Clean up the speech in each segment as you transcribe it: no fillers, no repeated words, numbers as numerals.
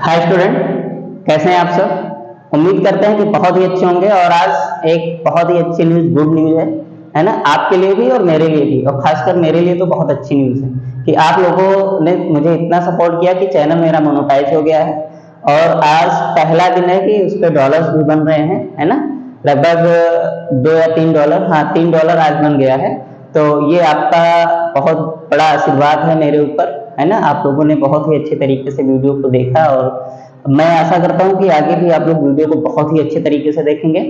Hi student, कैसे हैं आप सब। उम्मीद करते हैं कि बहुत ही अच्छे होंगे। और आज एक बहुत ही अच्छी न्यूज़, गुड न्यूज़ है ना, आपके लिए भी और मेरे लिए भी। और खासकर मेरे लिए तो बहुत अच्छी न्यूज़ है कि आप लोगों ने मुझे इतना सपोर्ट किया कि चैनल मेरा मोनेटाइज हो गया है। और आज पहला दिन है कि उस पर डॉलर्स भी बन रहे हैं, है ना। लगभग $2 या $3, हाँ $3 आज बन गया है। तो ये आपका बहुत बड़ा आशीर्वाद है मेरे ऊपर, है ना। आप लोगों ने बहुत ही अच्छे तरीके से वीडियो को देखा और मैं आशा करता हूँ कि आगे भी आप लोग वीडियो को बहुत ही अच्छे तरीके से देखेंगे।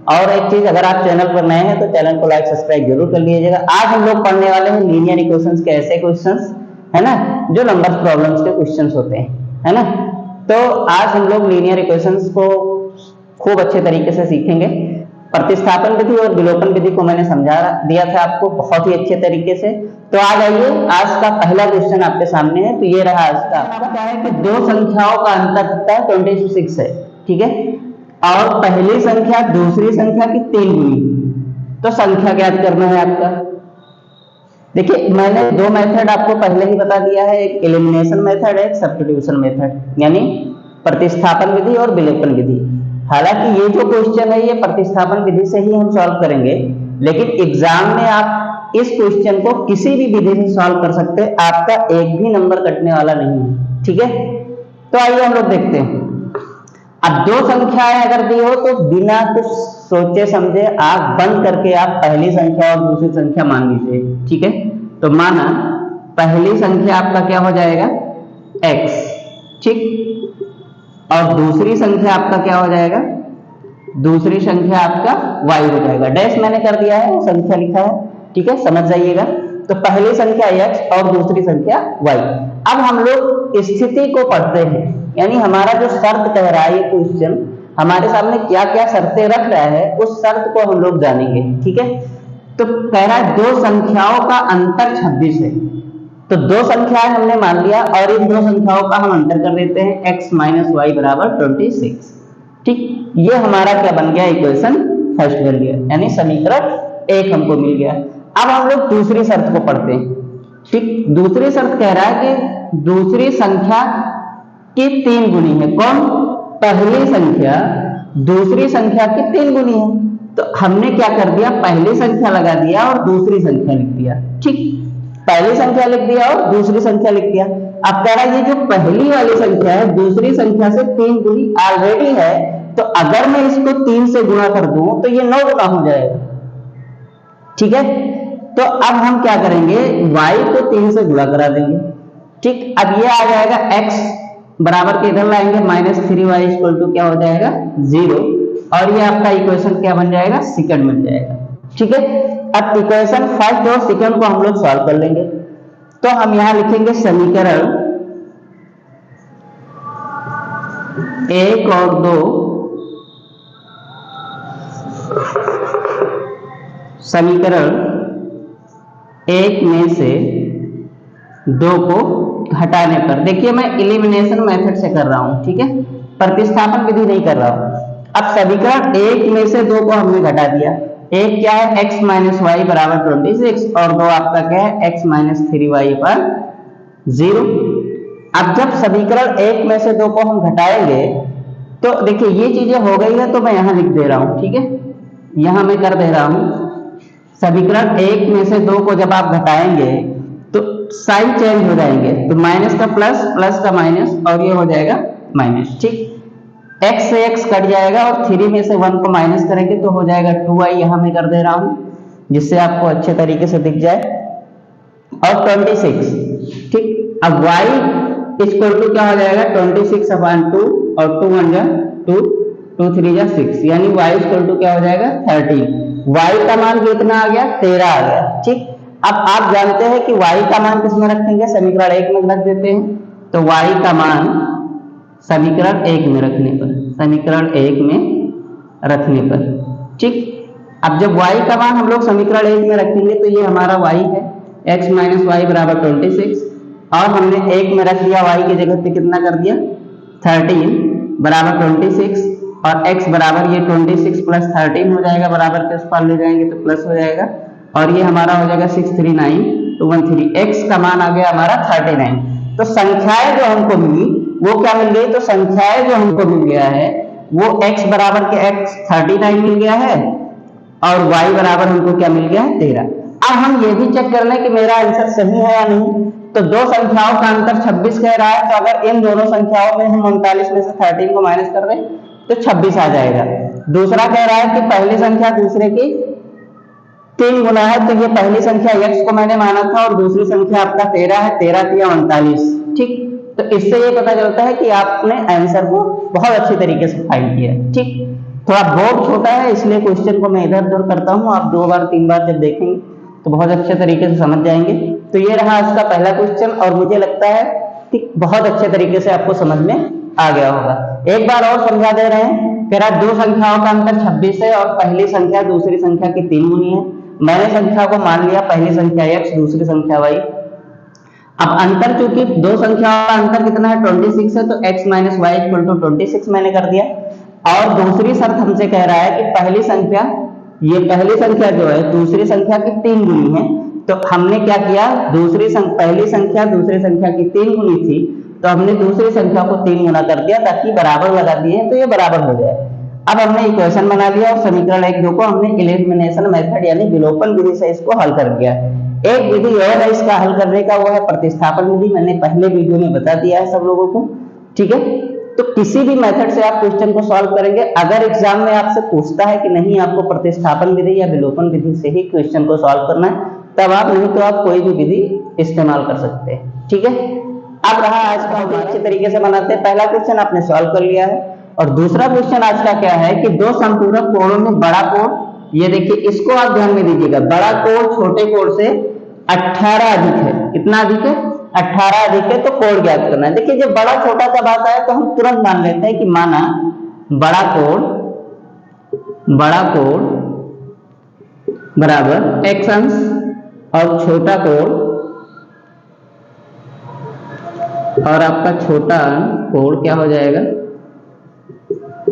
और एक चीज, अगर आप चैनल पर नए हैं तो चैनल को लाइक सब्सक्राइब जरूर कर लीजिएगा। आज हम लोग पढ़ने वाले हैं लीनियर इक्वेशंस के ऐसे क्वेश्चंस, है ना, जो नंबर प्रॉब्लम्स के क्वेश्चंस होते हैं, है ना। तो आज हम लोग लीनियर इक्वेशंस को खूब अच्छे तरीके से सीखेंगे। प्रतिस्थापन विधि और विलोपन विधि को मैंने समझा दिया था आपको बहुत ही अच्छे तरीके से। तो आ जाइए, आज का पहला क्वेश्चन आपके सामने है। तो ये रहा आज का, क्या है कि दो संख्याओं का अंतर कितना है, 26 है, ठीक है। और पहली संख्या दूसरी संख्या की 3 गुनी। तो संख्या ज्ञात करना है आपका। देखिए, मैंने दो मेथड आपको पहले ही बता दिया है, एक एलिमिनेशन मेथड है, एक सब्स्टिट्यूशन मेथड, यानी प्रतिस्थापन विधि और विलोपन विधि। हालांकि ये जो क्वेश्चन है ये प्रतिस्थापन विधि से ही हम सॉल्व करेंगे, लेकिन एग्जाम में आप इस क्वेश्चन को किसी भी विधि से सॉल्व कर सकते हैं, आपका एक भी नंबर कटने वाला नहीं है, ठीक है। तो आइए हम लोग देखते हैं। अब दो संख्याएं अगर दी हो तो बिना कुछ सोचे समझे आंख बंद करके आप पहली संख्या और दूसरी संख्या मान लीजिए, ठीक है। तो माना पहली संख्या आपका क्या हो जाएगा, x, ठीक। और दूसरी संख्या आपका क्या हो जाएगा, दूसरी संख्या आपका y हो जाएगा। डैश मैंने कर दिया है, संख्या लिखा है, ठीक है, समझ जाइएगा। तो पहली संख्या x और दूसरी संख्या y। अब हम लोग स्थिति को पढ़ते हैं, यानी हमारा जो शर्त कह रहा है ये क्वेश्चन हमारे सामने क्या क्या शर्तें रख रहा है, उस शर्त को हम लोग जानेंगे, ठीक है। तो कह रहा है दो संख्याओं का अंतर 26 है। तो दो संख्याएं हमने मान लिया और इन दो संख्याओं का हम अंतर कर देते हैं, x माइनस वाई बराबर 26, ठीक। ये हमारा क्या बन गया, इक्वेशन फर्स्ट बन गया, यानी समीकरण 1 हमको मिल गया। अब हम लोग दूसरी शर्त को पढ़ते हैं, ठीक। दूसरी शर्त कह रहा है कि दूसरी संख्या की 3 गुनी है। कौन, पहली संख्या दूसरी संख्या की 3 गुनी है। तो हमने क्या कर दिया, पहली संख्या लगा दिया और दूसरी संख्या लिख दिया, ठीक। पहली संख्या लिख दिया और दूसरी संख्या लिख दिया। अब कह रहा है ये जो पहली वाली संख्या है दूसरी संख्या से 3 गुनी ऑलरेडी है, तो अगर मैं इसको 3 से गुणा कर दूं तो ये 9 गुना हो जाएगा, ठीक है। तो अब हम क्या करेंगे, y को 3 से गुणा करा देंगे, ठीक। अब ये आ जाएगा x बराबर के इधर लाएंगे -3y इक्वल टू क्या हो जाएगा 0, और ये आपका इक्वेशन क्या बन जाएगा, सेकंड बन जाएगा, ठीक है। अब इक्वेशन फर्स्ट और सेकंड को हम लोग सॉल्व कर लेंगे। तो हम यहां लिखेंगे समीकरण 1 और 2, समीकरण 1 में से 2 को हटाने पर, देखिए मैं एलिमिनेशन मेथड से कर रहा हूं, ठीक है, प्रतिस्थापन विधि नहीं कर रहा हूं। अब समीकरण 1 में से 2 को हमने घटा दिया। एक क्या है, x माइनस वाई बराबर 26, और 2 आपका क्या है, x माइनस 3y पर 0। अब जब समीकरण 1 में से 2 को हम घटाएंगे तो देखिए ये चीजें हो गई है, तो मैं यहां लिख दे रहा हूं, ठीक है, यहां मैं कर दे रहा हूं। समीकरण 1 में से 2 को जब आप घटाएंगे तो साइन चेंज हो जाएंगे, तो माइनस का प्लस, प्लस का माइनस, और ये हो जाएगा माइनस, ठीक। x से x कट जाएगा और 3 में से 1 को माइनस करेंगे तो हो जाएगा 2y, यहां मैं कर दे रहा हूं जिससे आपको अच्छे तरीके से दिख जाए, और 26, ठीक। अब y इक्वल टू क्या हो जाएगा, 26/2, और 2 1 जा 2, 2 3 जा 6, यानी y इक्वल टू क्या हो जाएगा 13। y का मान कितना आ गया, 13 आ गया, ठीक। अब आप जानते हैं कि y का मान किसमें रखेंगे, समीकरण 1 में रख देते हैं। तो y का मान समीकरण 1 में रखने पर, समीकरण 1 में रखने पर, ठीक। अब जब y का मान हम लोग समीकरण 1 में रखेंगे तो ये हमारा y है, x माइनस वाई बराबर 26, और हमने 1 में रख दिया, y की जगह पे कितना कर दिया 13 बराबर 26, और x बराबर ये 26 प्लस 13 हो जाएगा, बराबर के उस पार ले जाएंगे तो प्लस हो जाएगा, और ये हमारा हो जाएगा 639 213, x का मान आ गया हमारा 39। तो संख्याएं जो हमको मिली वो क्या मिल गई, तो संख्याएं जो हमको मिल गया है वो x बराबर के x 39 मिल गया है और y बराबर हमको क्या मिल गया है 13। अब हम ये भी चेक कर लें कि मेरा आंसर सही है या नहीं। तो दो संख्याओं का अंतर 26 कह रहा है, तो अगर इन दोनों संख्याओं में हम 39 में से 13 को माइनस कर दें तो 26 आ जाएगा। दूसरा कह रहा है कि पहली संख्या दूसरे की 3 गुना है, तो ये पहली संख्या x को मैंने माना था और दूसरी संख्या आपका 13 है, 13 3 39। ठीक, तो इससे ये पता चलता है कि आपने आंसर को बहुत अच्छी तरीके से फाइंड किया। ठीक, थोड़ा बोर्ड छोटा है इसलिए क्वेश्चन को मैं इधर उधर करता हूँ, आप 2 बार 3 बार जब देखेंगे तो बहुत अच्छे तरीके से समझ जाएंगे। तो ये रहा आज का पहला क्वेश्चन और मुझे लगता है कि बहुत अच्छे तरीके से आपको समझ में आ गया होगा। एक बार और समझा दे रहे हैं, कह रहा दो संख्याओं का अंतर 26 है और पहली संख्या दूसरी संख्या की 3 गुनी है। मैंने संख्या को मान लिया पहली संख्या x दूसरी संख्या y। अब अंतर चूंकि दो संख्याओं का अंतर कितना है 26 है, तो x minus y equal to 26 मैंने कर दिया। और दूसरी शर्त हमसे कह रहा है कि पहली संख्या, ये पहली संख्या जो है दूसरी संख्या की 3 गुनी है, तो हमने क्या किया, पहली संख्या दूसरी संख्या की 3 गुनी थी तो हमने दूसरी संख्या को 3 गुना कर दिया ताकि बराबर लगा दिए तो ये बराबर हो जाए। अब हमने इक्वेशन बना लिया और समीकरण 1 2 को हमने एलिमिनेशन मेथड यानी विलोपन विधि से इसको हल कर दिया। एक विधि और है इसका हल करने का, वो है प्रतिस्थापन विधि। मैंने पहले वीडियो में बता दिया है सब लोगों को। ठीक है, तो किसी भी मेथड से आप क्वेश्चन को सॉल्व करेंगे। अगर एग्जाम में आपसे पूछता है कि नहीं आपको प्रतिस्थापन विधि या विलोपन विधि से ही क्वेश्चन को सॉल्व करना है, तब आप, नहीं तो आप कोई भी विधि इस्तेमाल कर सकते हैं। ठीक है, अब रहा आज का, हम अच्छे तरीके से बनाते हैं। पहला क्वेश्चन आपने सॉल्व कर लिया है और दूसरा क्वेश्चन आज का क्या है कि दो संपूरक कोणों में बड़ा कोण, ये देखिए इसको आप ध्यान में दीजिएगा, बड़ा कोण छोटे कोण से 18 अधिक है। कितना अधिक है, 18 अधिक है, तो कोण ज्ञात करना है। देखिए जब बड़ा छोटा का बात आए तो हम तुरंत मान लेते हैं कि माना बड़ा कोण बराबर x अंश और छोटा कोण और आपका छोटा कोण क्या हो जाएगा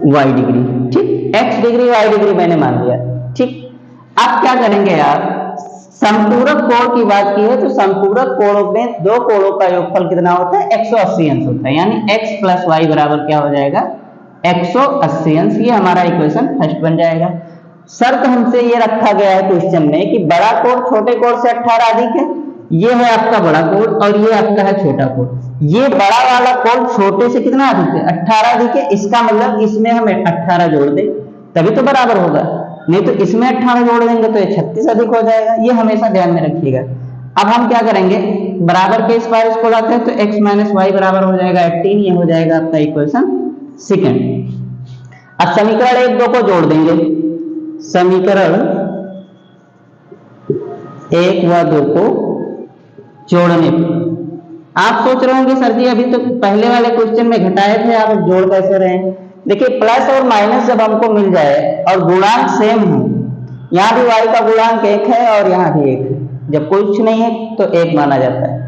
y डिग्री। ठीक, x डिग्री y डिग्री मैंने मान लिया। ठीक, अब क्या करेंगे आप, संपूरक कोण की बात की है तो संपूरक कोणों में दो कोणों का योगफल कितना होता है 180 अंश होता है, यानी x प्लस वाई बराबर क्या हो जाएगा 180 अंश। ये हमारा इक्वेशन फर्स्ट बन जाएगा। शर्त हमसे ये रखा गया है क्वेश्चन में कि बड़ा कोण छोटे कोण से 18 अधिक है, ये है आपका बड़ा कोण और ये आपका है छोटा कोण। ये बड़ा वाला कोण छोटे से कितना अधिक है 18 अधिक है, इसका मतलब इसमें हम 18 जोड़ दें तभी तो बराबर होगा, नहीं तो इसमें 18 जोड़ देंगे तो ये 36 अधिक हो जाएगा। ये हमेशा ध्यान में रखिएगा। अब हम क्या करेंगे, बराबर के इस बार इसको लाते हैं तो x माइनस वाई बराबर हो जाएगा 18। ये हो जाएगा आपका इक्वेशन सेकंड। अब समीकरण 1 2 को जोड़ देंगे, समीकरण 1 व 2 को जोड़ने पर आप सोच रहे होंगे सर जी अभी तो पहले वाले क्वेश्चन में घटाए थे, आप जोड़ कैसे रहे हैं। देखिए प्लस और माइनस जब हमको मिल जाए और गुणांक सेम हो, यहाँ भी y का गुणांक 1 है और यहाँ भी 1 है, जब कुछ नहीं है तो 1 माना जाता है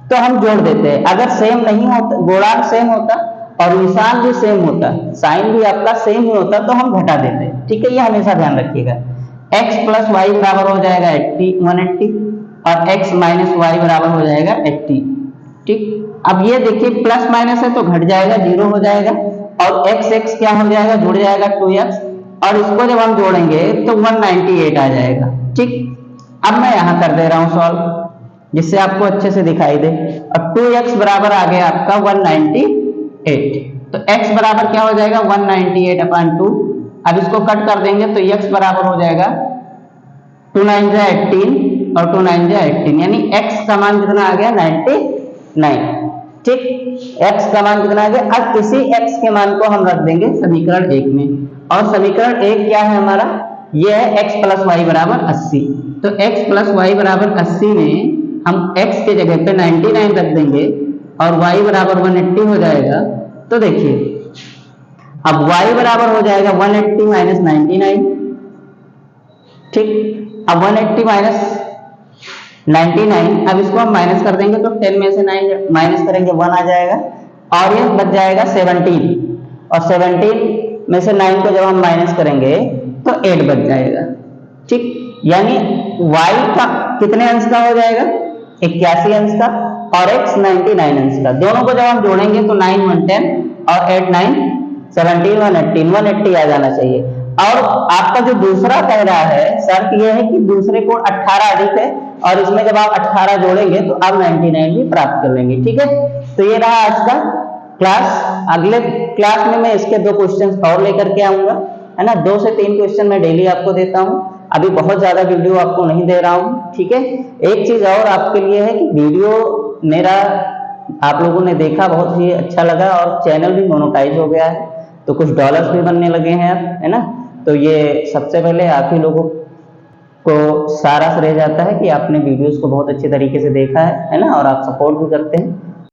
तो हम जोड़ देते हैं। अगर सेम नहीं होता, गुणांक सेम होता और निशान भी सेम होता, साइन भी आपका सेम ही होता तो हम घटा देते हैं। ठीक है, ये हमेशा ध्यान रखिएगा। x प्लस वाई बराबर हो जाएगा 180 और x माइनस वाई बराबर हो जाएगा 80। ठीक, अब ये देखिए प्लस माइनस है तो घट जाएगा, 0 हो जाएगा और x क्या हो जाएगा, जुड़ जाएगा 2x और इसको जब हम जोड़ेंगे तो 198 आ जाएगा। ठीक, अब मैं यहां कर दे रहा हूं सॉल्व जिससे आपको अच्छे से दिखाई दे। और 2x बराबर आ गया आपका 198, तो x बराबर क्या हो जाएगा 198 अपॉन 2। अब इसको कट कर देंगे तो x बराबर हो जाएगा 2 9 जा 18 और 2 9 जा 18, यानी x का मान कितना आ गया 99। ठीक, x का मान कितना आ गया। अब इसी x के मान को हम रख देंगे समीकरण 1 में और समीकरण 1 क्या है हमारा, ये है x प्लस वाई बराबर 80। तो x प्लस वाई बराबर 80 में हम x के जगह पे 99 रख देंगे और y बराबर 180 हो जाएगा। तो देखिए अब y बराबर हो जाएगा 180 माइनस 99। ठीक, अब 180 माइनस 99, अब इसको हम माइनस कर देंगे तो 10 में से 9 माइनस करेंगे 1 आ जाएगा और ये बच जाएगा 17 और 17 में से 9 को जब हम माइनस करेंगे तो 8 बच जाएगा। ठीक, यानी y का कितने अंश का हो जाएगा 81 अंश का और x 99 अंश का। दोनों को जब हम जोड़ेंगे तो 9 1 10 और 8 9 17 118 180 आ जाना चाहिए। और आपका जो दूसरा कह रहा है शर्त यह है कि दूसरे कोण 18 अधिक है, और इसमें जब आप 18 जोड़ेंगे तो आप 99 भी प्राप्त कर लेंगे। ठीक है, तो ये रहा आज का क्लास। अगले क्लास में मैं इसके 2 क्वेश्चन और लेकर के आऊंगा, है ना। 2 से 3 क्वेश्चन मैं डेली आपको देता हूँ, अभी बहुत ज्यादा वीडियो आपको नहीं दे रहा हूँ। ठीक है, एक चीज और आपके लिए है कि वीडियो मेरा आप लोगों ने देखा, बहुत ही अच्छा लगा, और चैनल भी मोनेटाइज हो गया है, तो कुछ डॉलर्स भी बनने लगे हैं अब, है ना। तो ये सबसे पहले आप ही लोगों को सारा श्रेय जाता है कि आपने वीडियोस को बहुत अच्छे तरीके से देखा है ना, और आप सपोर्ट भी करते हैं।